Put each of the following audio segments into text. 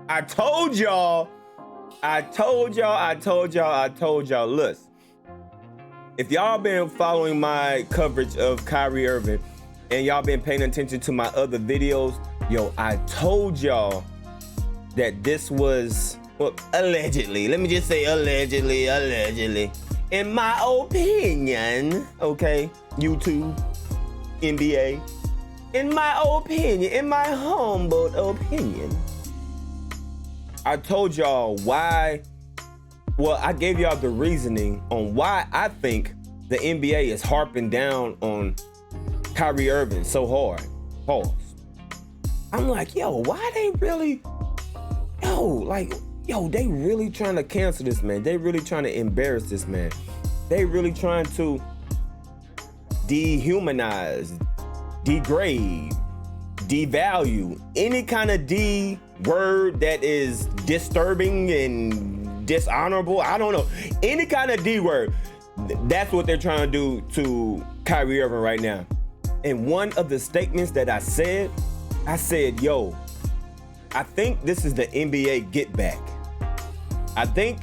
I told y'all. Look, if y'all been following my coverage of Kyrie Irving and y'all been paying attention to my other videos, yo, I told y'all that this was, well, allegedly. Let me just say allegedly. In my opinion, okay, YouTube, NBA, in my opinion, in my humble opinion, I told y'all why, well, I gave y'all the reasoning on why I think the NBA is harping down on Kyrie Irving so hard. Pause. I'm like, yo, why they really, they really trying to cancel this man. They really trying to embarrass this man. They really trying to dehumanize, degrade, devalue, any kind of D word that is disturbing and dishonorable. I don't know. Any kind of D word. That's what they're trying to do to Kyrie Irving right now. And one of the statements that I said, yo, I think this is the NBA get back. I think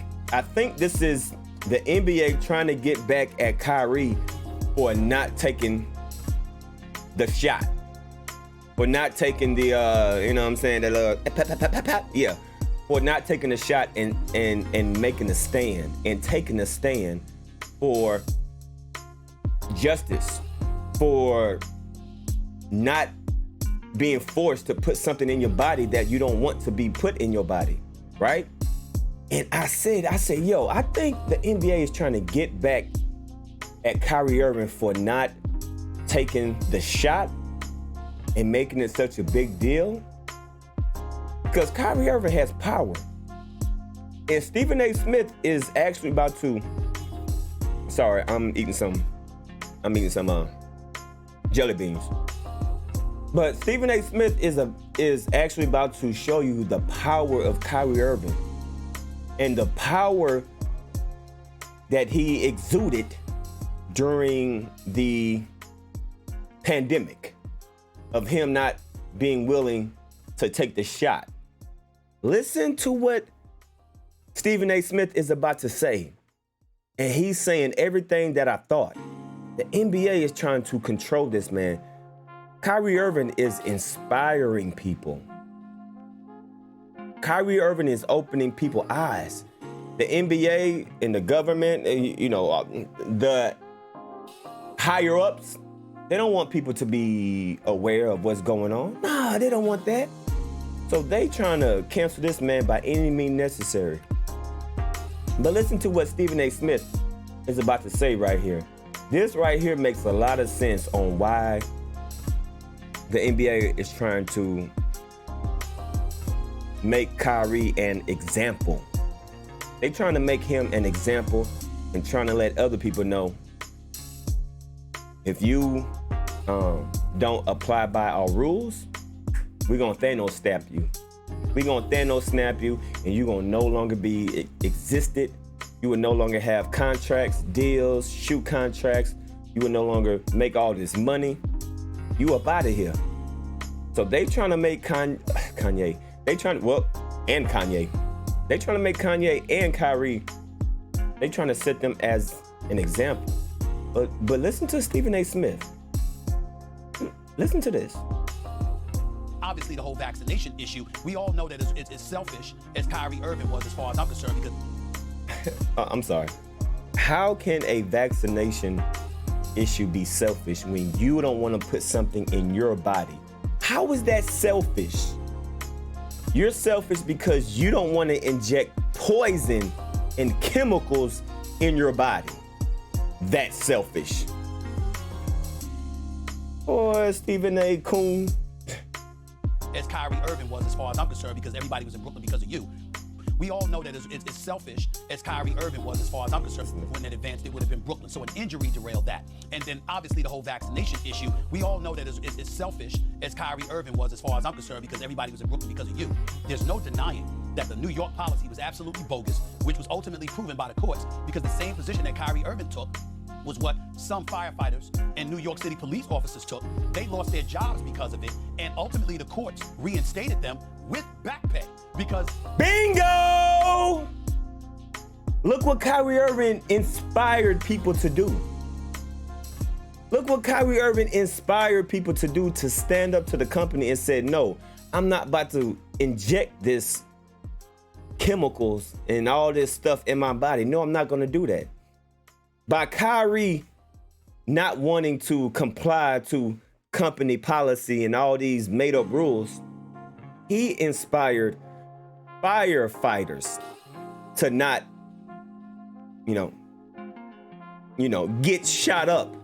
this is the NBA trying to get back at Kyrie for not taking the shot. For not taking the, you know what I'm saying, yeah, for not taking the shot and making a stand and taking a stand for justice, for not being forced to put something in your body that you don't want to be put in your body, right? And I said, yo, I think the NBA is trying to get back at Kyrie Irving for not taking the shot and making it such a big deal, because Kyrie Irving has power. And Stephen A. Smith is actually about to, sorry, I'm eating some jelly beans. But Stephen A. Smith is actually about to show you the power of Kyrie Irving and the power that he exuded during the pandemic, of him not being willing to take the shot. Listen to what Stephen A. Smith is about to say. And he's saying everything that I thought. The NBA is trying to control this man. Kyrie Irving is inspiring people. Kyrie Irving is opening people's eyes. The NBA and the government, you know, the higher ups, they don't want people to be aware of what's going on. Nah, they don't want that. So they trying to cancel this man by any means necessary. But listen to what Stephen A. Smith is about to say right here. This right here makes a lot of sense on why the NBA is trying to make Kyrie an example. They trying to make him an example and trying to let other people know, if you don't abide by our rules, we're gonna Thanos snap you. We're gonna Thanos snap you, and you're gonna no longer be existed. You will no longer have contracts, deals, shoot contracts. You will no longer make all this money. You up out of here. So they trying to make Kanye. They trying to, well, and Kanye. They trying to make Kanye and Kyrie. They trying to set them as an example. But listen to Stephen A. Smith. Listen to this. Obviously, the whole vaccination issue, we all know that it's selfish, as Kyrie Irving was, as far as I'm concerned, because... I'm sorry. How can a vaccination issue be selfish when you don't want to put something in your body? How is that selfish? You're selfish because you don't want to inject poison and chemicals in your body. That's selfish. Or Stephen A. Coon. As Kyrie Irving was, as far as I'm concerned, because everybody was in Brooklyn because of you. We all know that it's selfish, as Kyrie Irving was, as far as I'm concerned. When it advanced, it would have been Brooklyn. So an injury derailed that. And then obviously the whole vaccination issue, we all know that it's selfish, as Kyrie Irving was, as far as I'm concerned, because everybody was in Brooklyn because of you. There's no denying that the New York policy was absolutely bogus, which was ultimately proven by the courts, because the same position that Kyrie Irving took was what some firefighters and New York City police officers took. They lost their jobs because of it, and ultimately the courts reinstated them with back pay. because bingo! Look what Kyrie Irving inspired people to do. Look what Kyrie Irving inspired people to do, to stand up to the company and said, no, I'm not about to inject this chemicals and all this stuff in my body. No, I'm not going to do that. By Kyrie not wanting to comply to company policy and all these made up rules, he inspired firefighters to not, get shot up.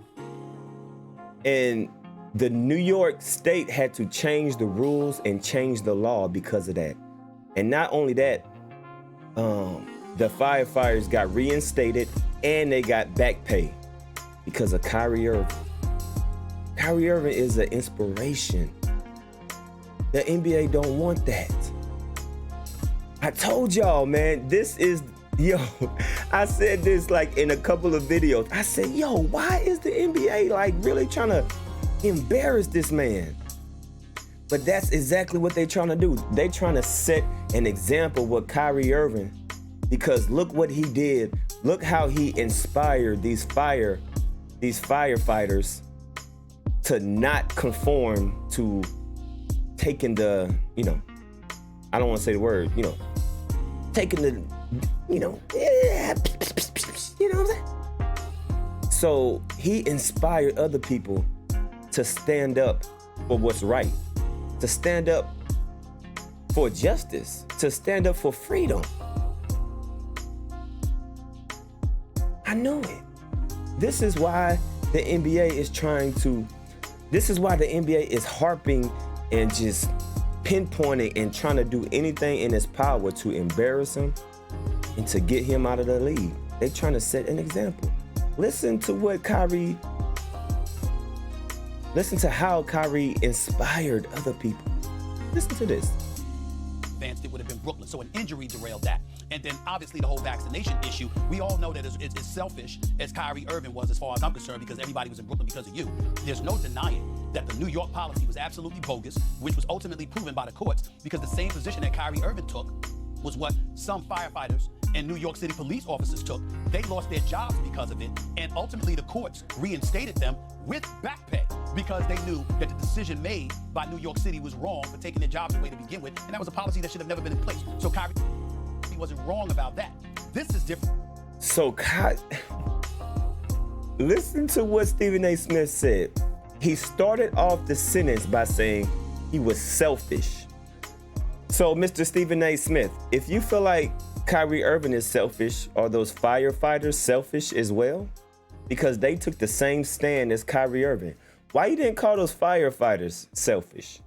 And the New York State had to change the rules and change the law because of that. And not only that, the firefighters got reinstated and they got back pay because of Kyrie Irving. Kyrie Irving is an inspiration. The NBA don't want that. I told y'all, man, I said this like in a couple of videos. I said, why is the NBA like really trying to embarrass this man? But that's exactly what they're trying to do. They trying to set an example with Kyrie Irving, because look what he did. Look how he inspired these firefighters to not conform to taking the, I don't want to say the word, taking the, you know what I'm saying? So he inspired other people to stand up for what's right, to stand up for justice, to stand up for freedom. I know it. This is why the NBA is harping and just pinpointing and trying to do anything in its power to embarrass him and to get him out of the league. They're trying to set an example. Listen to how Kyrie inspired other people. Listen to this. advanced, it would have been Brooklyn. So an injury derailed that. And then obviously the whole vaccination issue, we all know that it's selfish as Kyrie Irving was, as far as I'm concerned, because everybody was in Brooklyn because of you. There's no denying that the New York policy was absolutely bogus, which was ultimately proven by the courts, because the same position that Kyrie Irving took was what some firefighters and New York City police officers took. They lost their jobs because of it, and ultimately the courts reinstated them with back pay because they knew that the decision made by New York City was wrong for taking their jobs away to begin with, and that was a policy that should have never been in place. So Kyrie wasn't wrong about that. This is different. So listen to what Stephen A. Smith said. He started off the sentence by saying he was selfish. So, Mr. Stephen A. Smith, if you feel like Kyrie Irving is selfish, are those firefighters selfish as well? Because they took the same stand as Kyrie Irving. Why you didn't call those firefighters selfish?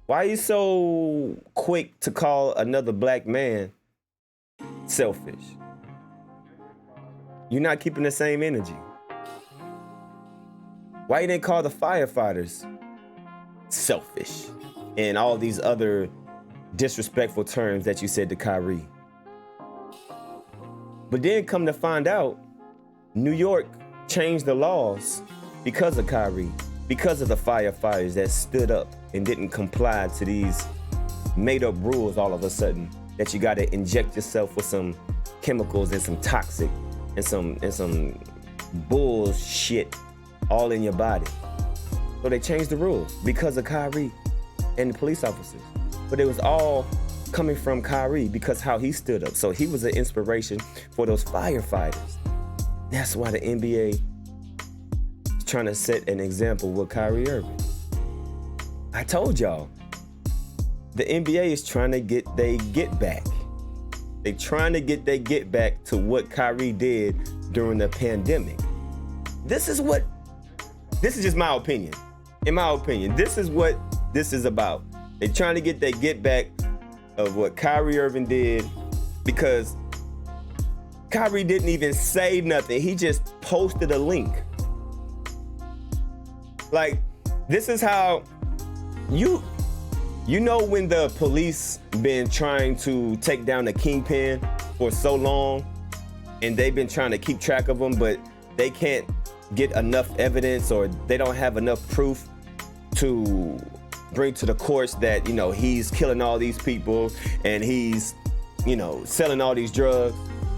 Why are you so quick to call another black man selfish? You're not keeping the same energy. Why you didn't call the firefighters selfish and all these other disrespectful terms that you said to Kyrie? But then come to find out, New York changed the laws because of Kyrie, because of the firefighters that stood up and didn't comply to these made up rules all of a sudden, that you got to inject yourself with some chemicals and some toxic and some bullshit all in your body. So they changed the rules because of Kyrie and the police officers. But it was all coming from Kyrie because how he stood up. So he was an inspiration for those firefighters. That's why the NBA is trying to set an example with Kyrie Irving. I told y'all, the NBA is trying to get their get back. They're trying to get their get back to what Kyrie did during the pandemic. This is just my opinion. In my opinion, this is what this is about. They're trying to get their get back of what Kyrie Irving did, because Kyrie didn't even say nothing. He just posted a link. Like, this is how you know when the police been trying to take down the kingpin for so long and they've been trying to keep track of them, but they can't get enough evidence or they don't have enough proof to bring to the courts that, you know, he's killing all these people and he's, you know, selling all these drugs.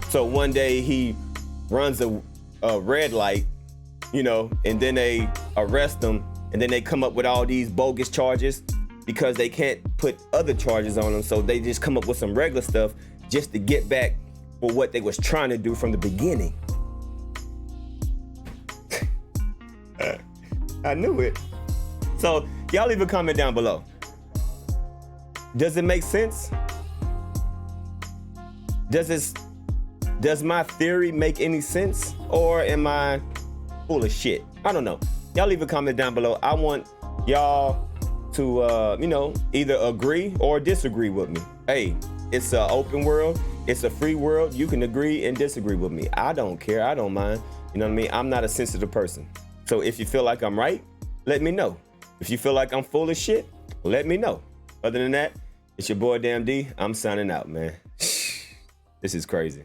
So one day he runs a red light, you know, and then they arrest him, and then they come up with all these bogus charges because they can't put other charges on him. So they just come up with some regular stuff just to get back for what they was trying to do from the beginning. I knew it. So y'all leave a comment down below. Does it make sense? Does my theory make any sense, or am I full of shit? I don't know. Y'all leave a comment down below. I want y'all to, you know, either agree or disagree with me. Hey, it's an open world. It's a free world. You can agree and disagree with me. I don't care. I don't mind. You know what I mean? I'm not a sensitive person. So if you feel like I'm right, let me know. If you feel like I'm full of shit, let me know. Other than that, it's your boy Damn D. I'm signing out, man. This is crazy.